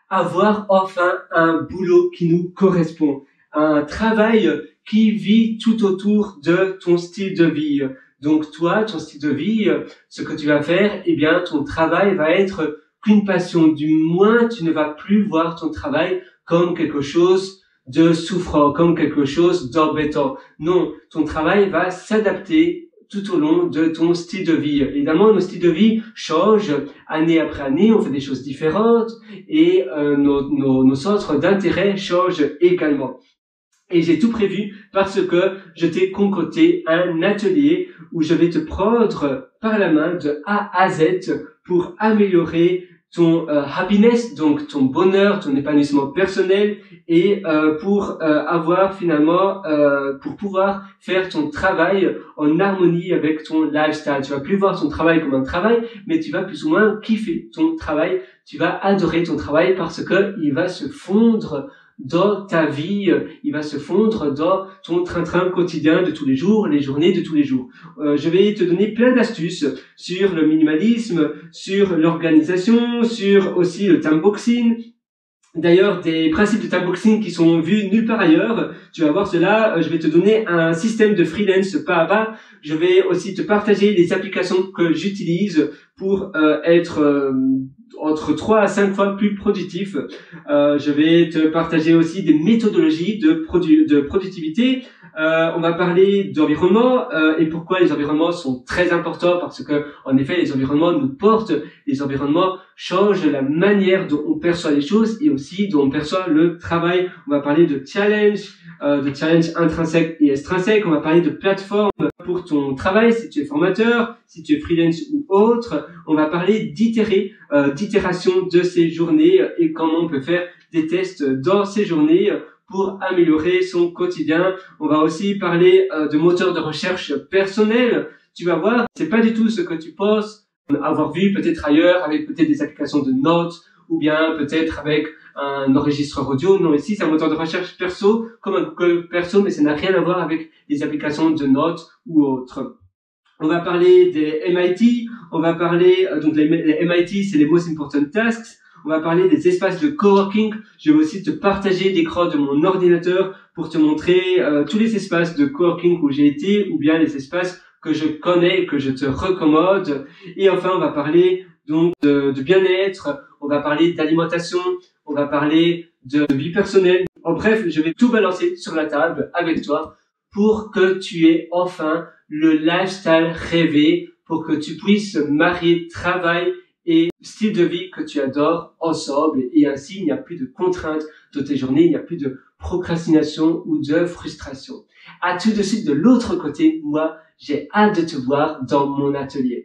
avoir enfin un boulot qui nous correspond, un travail qui vit tout autour de ton style de vie. Donc toi, ton style de vie, ce que tu vas faire, eh bien ton travail va être qu'une passion. Du moins, tu ne vas plus voir ton travail comme quelque chose de souffrant, comme quelque chose d'embêtant. Non, ton travail va s'adapter tout au long de ton style de vie. Évidemment, nos styles de vie changent année après année, on fait des choses différentes et nos centres d'intérêt changent également. Et j'ai tout prévu parce que je t'ai concocté un atelier où je vais te prendre par la main de A à Z pour améliorer ton happiness, donc ton bonheur, ton épanouissement personnel et pour avoir finalement, pour pouvoir faire ton travail en harmonie avec ton lifestyle. Tu vas plus voir ton travail comme un travail, mais tu vas plus ou moins kiffer ton travail. Tu vas adorer ton travail parce que il va se fondre dans ta vie, il va se fondre dans ton train-train quotidien de tous les jours, les journées de tous les jours. Je vais te donner plein d'astuces sur le minimalisme, sur l'organisation, sur aussi le timeboxing. D'ailleurs, des principes de timeboxing qui sont vus nulle part ailleurs. Tu vas voir cela. Je vais te donner un système de freelance pas à pas. Je vais aussi te partager les applications que j'utilise pour être entre 3 à 5 fois plus productif. Je vais te partager aussi des méthodologies de productivité. On va parler d'environnement et pourquoi les environnements sont très importants, parce que en effet les environnements nous portent, les environnements changent la manière dont on perçoit les choses et aussi dont on perçoit le travail. On va parler de challenge intrinsèques et extrinsèques. On va parler de plateforme pour ton travail si tu es formateur, si tu es freelance ou autre. On va parler d'itération de ces journées et comment on peut faire des tests dans ces journées pour améliorer son quotidien. On va aussi parler de moteurs de recherche personnels. Tu vas voir, c'est pas du tout ce que tu penses avoir vu peut-être ailleurs avec peut-être des applications de notes ou bien peut-être avec un enregistreur audio. Non, ici c'est un moteur de recherche perso comme un Google perso, mais ça n'a rien à voir avec les applications de notes ou autres. On va parler des MIT, on va parler, donc les MIT c'est les Most Important Tasks. On va parler des espaces de coworking. Je vais aussi te partager l'écran de mon ordinateur pour te montrer tous les espaces de coworking où j'ai été ou bien les espaces que je connais et que je te recommande. Et enfin, on va parler donc de bien-être, on va parler d'alimentation, on va parler de vie personnelle. En bref, je vais tout balancer sur la table avec toi pour que tu aies enfin le lifestyle rêvé, pour que tu puisses marier travail et style de vie que tu adores ensemble, et ainsi il n'y a plus de contraintes de tes journées, il n'y a plus de procrastination ou de frustration. À tout de suite de l'autre côté, moi j'ai hâte de te voir dans mon atelier.